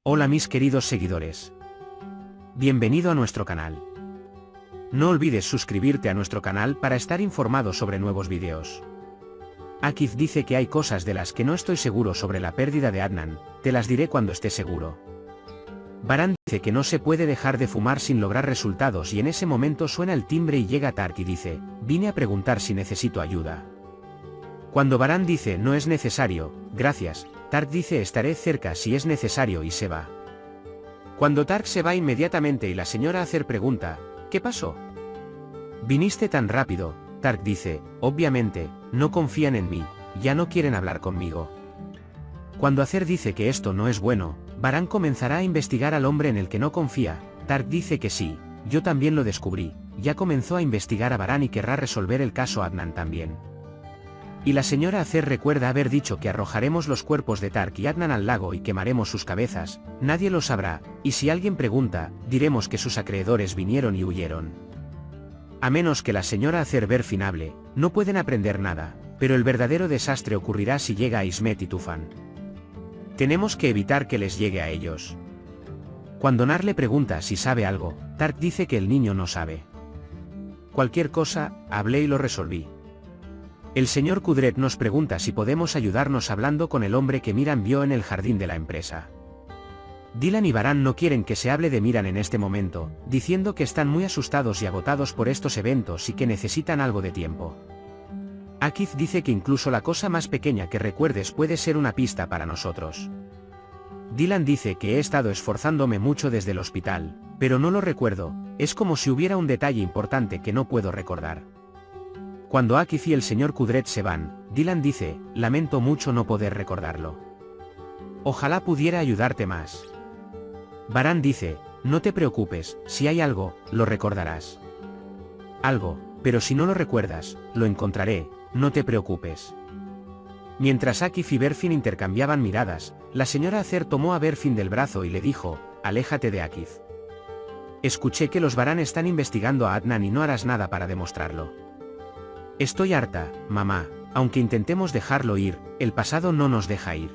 Hola mis queridos seguidores. Bienvenido a nuestro canal. No olvides suscribirte a nuestro canal para estar informado sobre nuevos vídeos. Akif dice que hay cosas de las que no estoy seguro sobre la pérdida de Adnan, te las diré cuando esté seguro. Baran dice que no se puede dejar de fumar sin lograr resultados y en ese momento suena el timbre y llega Tark y dice, vine a preguntar si necesito ayuda. Cuando Baran dice no es necesario, gracias, Tark dice estaré cerca si es necesario y se va. Cuando Tark se va inmediatamente y la señora Acer pregunta, ¿qué pasó? ¿Viniste tan rápido? Tark dice, obviamente, no confían en mí, ya no quieren hablar conmigo. Cuando Acer dice que esto no es bueno, Baran comenzará a investigar al hombre en el que no confía. Tark dice que sí, yo también lo descubrí, ya comenzó a investigar a Baran y querrá resolver el caso Adnan también. Y la señora Acer recuerda haber dicho que arrojaremos los cuerpos de Tark y Adnan al lago y quemaremos sus cabezas, nadie lo sabrá, y si alguien pregunta, diremos que sus acreedores vinieron y huyeron. A menos que la señora Acer Berfin hable, no pueden aprender nada, pero el verdadero desastre ocurrirá si llega a Ismet y Tufan. Tenemos que evitar que les llegue a ellos. Cuando Nar le pregunta si sabe algo, Tark dice que el niño no sabe. Cualquier cosa, hablé y lo resolví. El señor Kudret nos pregunta si podemos ayudarnos hablando con el hombre que Miran vio en el jardín de la empresa. Dylan y Baran no quieren que se hable de Miran en este momento, diciendo que están muy asustados y agotados por estos eventos y que necesitan algo de tiempo. Akif dice que incluso la cosa más pequeña que recuerdes puede ser una pista para nosotros. Dylan dice que he estado esforzándome mucho desde el hospital, pero no lo recuerdo, es como si hubiera un detalle importante que no puedo recordar. Cuando Akif y el señor Kudret se van, Dylan dice, lamento mucho no poder recordarlo. Ojalá pudiera ayudarte más. Baran dice, no te preocupes, si hay algo, lo recordarás. Algo, pero si no lo recuerdas, lo encontraré, no te preocupes. Mientras Akif y Berfin intercambiaban miradas, la señora Acer tomó a Berfin del brazo y le dijo, aléjate de Akif. Escuché que los Baran están investigando a Adnan y no harás nada para demostrarlo. Estoy harta, mamá, aunque intentemos dejarlo ir, el pasado no nos deja ir.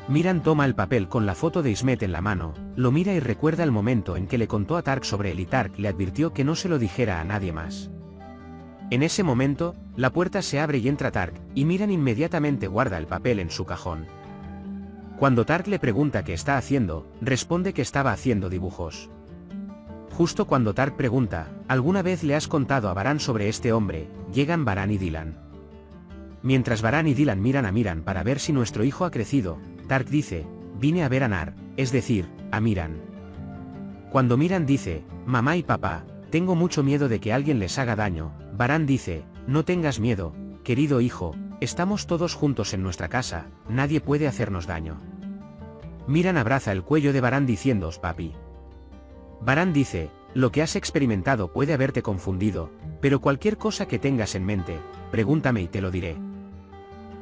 Miran toma el papel con la foto de Ismet en la mano, lo mira y recuerda el momento en que le contó a Tark sobre él y Tark le advirtió que no se lo dijera a nadie más. En ese momento, la puerta se abre y entra Tark, y Miran inmediatamente guarda el papel en su cajón. Cuando Tark le pregunta qué está haciendo, responde que estaba haciendo dibujos. Justo cuando Tark pregunta, ¿alguna vez le has contado a Baran sobre este hombre?, llegan Baran y Dylan. Mientras Baran y Dylan miran a Miran para ver si nuestro hijo ha crecido, Tark dice, vine a ver a Nar, es decir, a Miran. Cuando Miran dice, mamá y papá, tengo mucho miedo de que alguien les haga daño, Baran dice, no tengas miedo, querido hijo, estamos todos juntos en nuestra casa, nadie puede hacernos daño. Miran abraza el cuello de Baran diciendo, papi. Baran dice, lo que has experimentado puede haberte confundido, pero cualquier cosa que tengas en mente, pregúntame y te lo diré.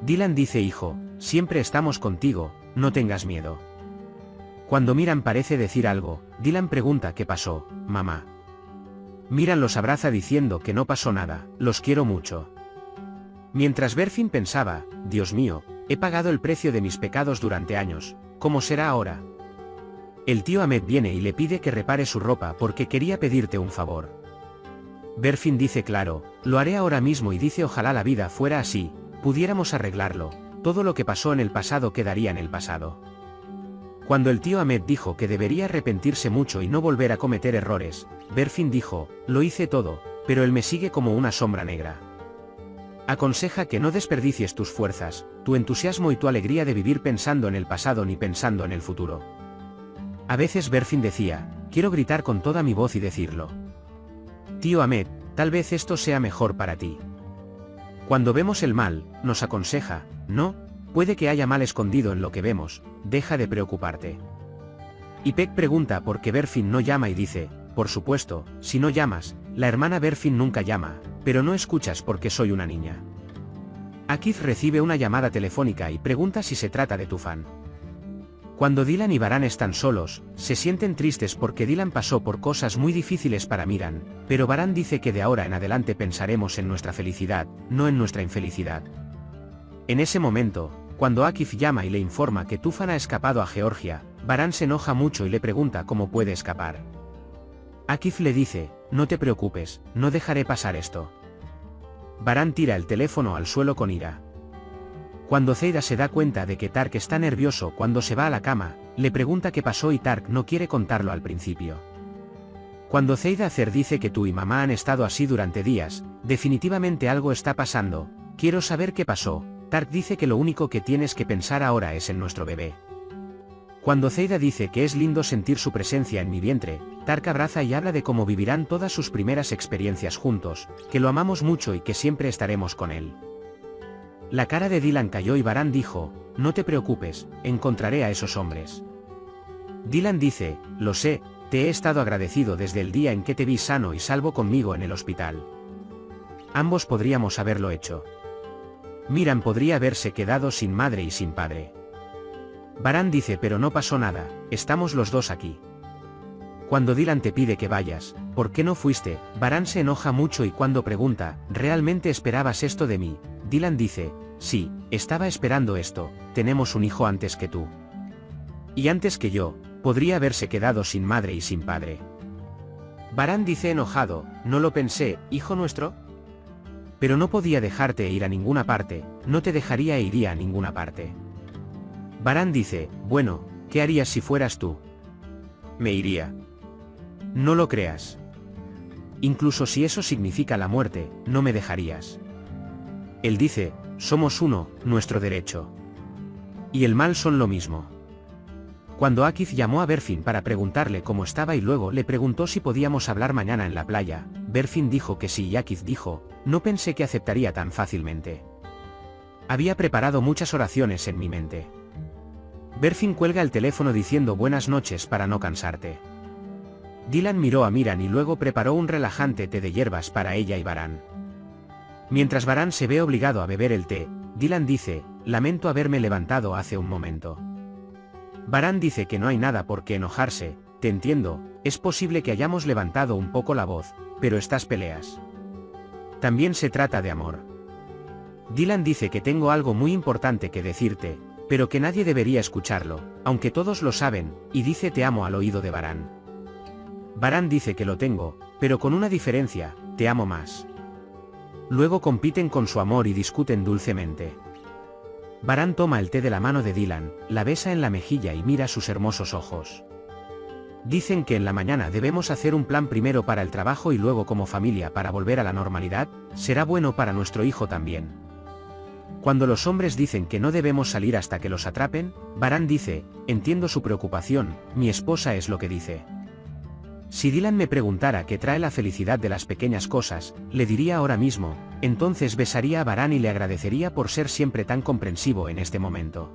Dylan dice, hijo, siempre estamos contigo, no tengas miedo. Cuando Miran parece decir algo, Dylan pregunta qué pasó, mamá. Miran los abraza diciendo que no pasó nada, los quiero mucho. Mientras Berfin pensaba, Dios mío, he pagado el precio de mis pecados durante años, ¿cómo será ahora? El tío Ahmed viene y le pide que repare su ropa porque quería pedirte un favor. Berfin dice claro, lo haré ahora mismo y dice ojalá la vida fuera así, pudiéramos arreglarlo, todo lo que pasó en el pasado quedaría en el pasado. Cuando el tío Ahmed dijo que debería arrepentirse mucho y no volver a cometer errores, Berfin dijo, lo hice todo, pero él me sigue como una sombra negra. Aconseja que no desperdicies tus fuerzas, tu entusiasmo y tu alegría de vivir pensando en el pasado ni pensando en el futuro. A veces Berfin decía, quiero gritar con toda mi voz y decirlo. Tío Ahmed, tal vez esto sea mejor para ti. Cuando vemos el mal, nos aconseja, no, puede que haya mal escondido en lo que vemos, deja de preocuparte. Ipek pregunta por qué Berfin no llama y dice, por supuesto, si no llamas, la hermana Berfin nunca llama, pero no escuchas porque soy una niña. Akif recibe una llamada telefónica y pregunta si se trata de Tufan. Cuando Dylan y Baran están solos, se sienten tristes porque Dylan pasó por cosas muy difíciles para Miran, pero Baran dice que de ahora en adelante pensaremos en nuestra felicidad, no en nuestra infelicidad. En ese momento, Cuando Akif llama y le informa que Tufan ha escapado a Georgia, Baran se enoja mucho y le pregunta cómo puede escapar. Akif le dice, no te preocupes, no dejaré pasar esto. Baran tira el teléfono al suelo con ira. Cuando Zeida se da cuenta de que Tark está nervioso cuando se va a la cama, le pregunta qué pasó y Tark no quiere contarlo al principio. Cuando Zeida dice que tú y mamá han estado así durante días, definitivamente algo está pasando, quiero saber qué pasó. Tark dice que lo único que tienes que pensar ahora es en nuestro bebé. Cuando Zeida dice que es lindo sentir su presencia en mi vientre, Tark abraza y habla de cómo vivirán todas sus primeras experiencias juntos, que lo amamos mucho y que siempre estaremos con él. La cara de Dylan cayó y Baran dijo, no te preocupes, encontraré a esos hombres. Dylan dice, lo sé, te he estado agradecido desde el día en que te vi sano y salvo conmigo en el hospital. Ambos podríamos haberlo hecho. Miriam podría haberse quedado sin madre y sin padre. Baran dice pero no pasó nada, estamos los dos aquí. Cuando Dylan te pide que vayas, ¿por qué no fuiste? Baran se enoja mucho y cuando pregunta, ¿realmente esperabas esto de mí? Dylan dice, sí, estaba esperando esto, tenemos un hijo antes que tú. Y antes que yo, podría haberse quedado sin madre y sin padre. Baran dice enojado, no lo pensé, hijo nuestro. Pero no podía dejarte ir a ninguna parte, no te dejaría e iría a ninguna parte. Baran dice, bueno, ¿qué harías si fueras tú? Me iría. No lo creas. Incluso si eso significa la muerte, no me dejarías. Él dice, somos uno, nuestro derecho. Y el mal son lo mismo. Cuando Akif llamó a Berfin para preguntarle cómo estaba y luego le preguntó si podíamos hablar mañana en la playa, Berfin dijo que sí y Akif dijo, no pensé que aceptaría tan fácilmente. Había preparado muchas oraciones en mi mente. Berfin cuelga el teléfono diciendo buenas noches para no cansarte. Dylan miró a Miran y luego preparó un relajante té de hierbas para ella y Baran. Mientras Baran se ve obligado a beber el té, Dylan dice, lamento haberme levantado hace un momento. Baran dice que no hay nada por qué enojarse, te entiendo, es posible que hayamos levantado un poco la voz, pero estas peleas. También se trata de amor. Dylan dice que tengo algo muy importante que decirte, pero que nadie debería escucharlo, aunque todos lo saben, y dice te amo al oído de Baran. Baran dice que lo tengo, pero con una diferencia, te amo más. Luego compiten con su amor y discuten dulcemente. Baran toma el té de la mano de Dylan, la besa en la mejilla y mira sus hermosos ojos. Dicen que en la mañana debemos hacer un plan primero para el trabajo y luego como familia para volver a la normalidad, será bueno para nuestro hijo también. Cuando los hombres dicen que no debemos salir hasta que los atrapen, Baran dice, entiendo su preocupación, mi esposa es lo que dice. Si Dylan me preguntara qué trae la felicidad de las pequeñas cosas, le diría ahora mismo, entonces besaría a Baran y le agradecería por ser siempre tan comprensivo en este momento.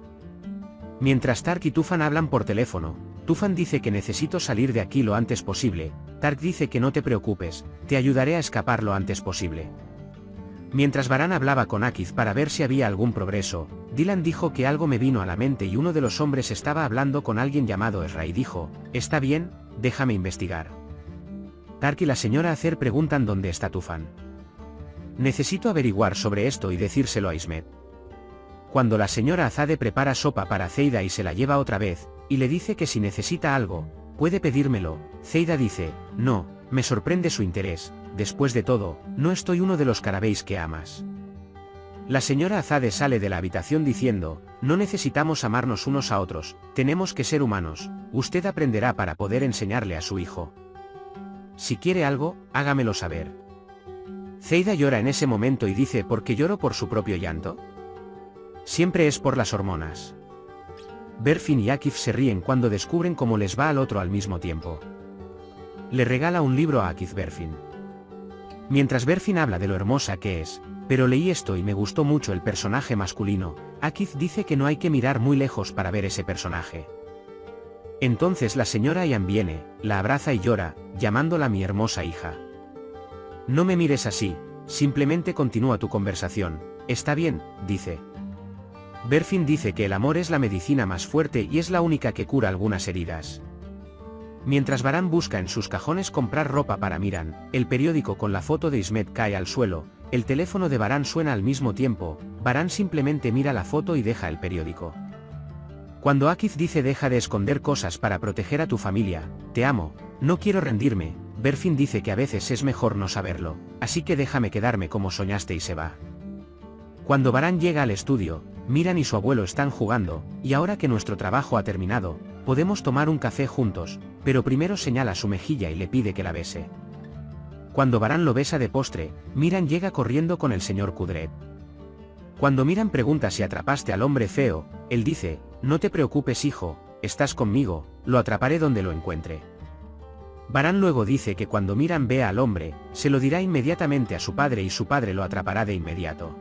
Mientras Tark y Tufan hablan por teléfono, Tufan dice que necesito salir de aquí lo antes posible, Tark dice que no te preocupes, te ayudaré a escapar lo antes posible. Mientras Baran hablaba con Akif para ver si había algún progreso, Dylan dijo que algo me vino a la mente y uno de los hombres estaba hablando con alguien llamado Ezra y dijo, está bien, déjame investigar. Tark y la señora Azer preguntan dónde está Tufan. Necesito averiguar sobre esto y decírselo a Ismet. Cuando la señora Azade prepara sopa para Zeida y se la lleva otra vez, y le dice que si necesita algo, puede pedírmelo, Zeida dice, no, me sorprende su interés, después de todo, no estoy uno de los carabéis que amas. La señora Azade sale de la habitación diciendo, no necesitamos amarnos unos a otros, tenemos que ser humanos, usted aprenderá para poder enseñarle a su hijo. Si quiere algo, hágamelo saber. Zeida llora en ese momento y dice ¿por qué lloro por su propio llanto? Siempre es por las hormonas. Berfin y Akif se ríen cuando descubren cómo les va al otro al mismo tiempo. Le regala un libro a Akif Berfin. Mientras Berfin habla de lo hermosa que es, pero leí esto y me gustó mucho el personaje masculino, Akif dice que no hay que mirar muy lejos para ver ese personaje. Entonces la señora Ian viene, la abraza y llora, llamándola mi hermosa hija. No me mires así, simplemente continúa tu conversación, está bien, dice. Berfin dice que el amor es la medicina más fuerte y es la única que cura algunas heridas. Mientras Baran busca en sus cajones comprar ropa para Miran, el periódico con la foto de Ismet cae al suelo, el teléfono de Varán suena al mismo tiempo. Varán simplemente mira la foto y deja el periódico. Cuando Akif dice deja de esconder cosas para proteger a tu familia, te amo, no quiero rendirme, Berfin dice que a veces es mejor no saberlo, así que déjame quedarme como soñaste y se va. Cuando Varán llega al estudio, Miran y su abuelo están jugando, y ahora que nuestro trabajo ha terminado, podemos tomar un café juntos, pero primero señala su mejilla y le pide que la bese. Cuando Varán lo besa de postre, Miran llega corriendo con el señor Kudret. Cuando Miran pregunta si atrapaste al hombre feo, él dice, no te preocupes hijo, estás conmigo, lo atraparé donde lo encuentre. Varán luego dice que cuando Miran vea al hombre, se lo dirá inmediatamente a su padre y su padre lo atrapará de inmediato.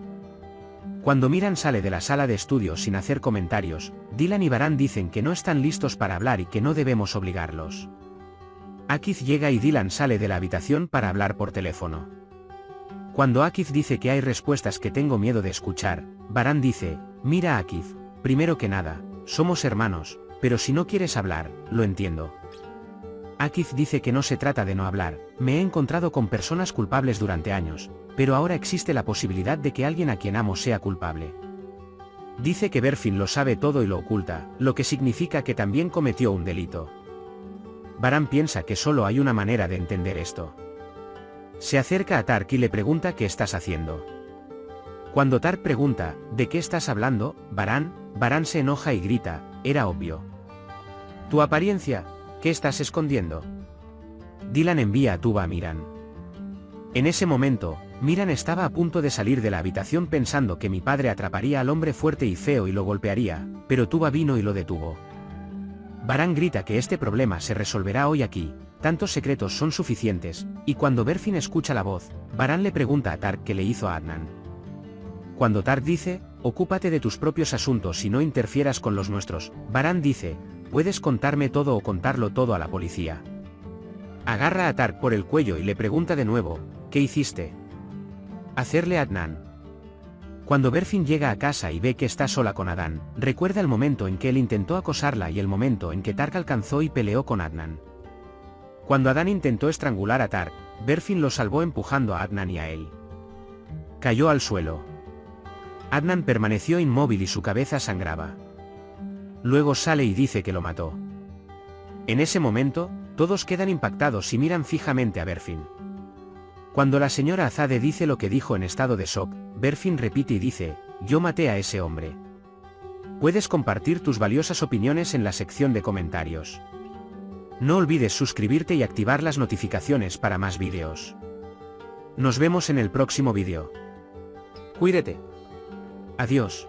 Cuando Miran sale de la sala de estudios sin hacer comentarios, Dylan y Varán dicen que no están listos para hablar y que no debemos obligarlos. Akif llega y Dylan sale de la habitación para hablar por teléfono. Cuando Akif dice que hay respuestas que tengo miedo de escuchar, Varán dice, mira Akif, primero que nada, somos hermanos, pero si no quieres hablar, lo entiendo. Akif dice que no se trata de no hablar, me he encontrado con personas culpables durante años, pero ahora existe la posibilidad de que alguien a quien amo sea culpable. Dice que Berfin lo sabe todo y lo oculta, lo que significa que también cometió un delito. Varán piensa que solo hay una manera de entender esto. Se acerca a Tark y le pregunta qué estás haciendo. Cuando Tark pregunta, ¿de qué estás hablando, Varán? Varán se enoja y grita, era obvio. Tu apariencia, ¿qué estás escondiendo? Dylan envía a Tuba a Miran. En ese momento, Miran estaba a punto de salir de la habitación pensando que mi padre atraparía al hombre fuerte y feo y lo golpearía, pero Tuba vino y lo detuvo. Varán grita que este problema se resolverá hoy aquí, tantos secretos son suficientes, y cuando Berfin escucha la voz, Varán le pregunta a Tark qué le hizo a Adnan. Cuando Tark dice, ocúpate de tus propios asuntos y no interfieras con los nuestros, Varán dice, puedes contarme todo o contarlo todo a la policía. Agarra a Tark por el cuello y le pregunta de nuevo, ¿qué hiciste? Hacerle a Adnan. Cuando Berfin llega a casa y ve que está sola con Adnan, recuerda el momento en que él intentó acosarla y el momento en que Tark alcanzó y peleó con Adnan. Cuando Adnan intentó estrangular a Tark, Berfin lo salvó empujando a Adnan y a él. Cayó al suelo. Adnan permaneció inmóvil y su cabeza sangraba. Luego sale y dice que lo mató. En ese momento, todos quedan impactados y miran fijamente a Berfin. Cuando la señora Azade dice lo que dijo en estado de shock, Berfin repite y dice, yo maté a ese hombre. Puedes compartir tus valiosas opiniones en la sección de comentarios. No olvides suscribirte y activar las notificaciones para más vídeos. Nos vemos en el próximo vídeo. Cuídate. Adiós.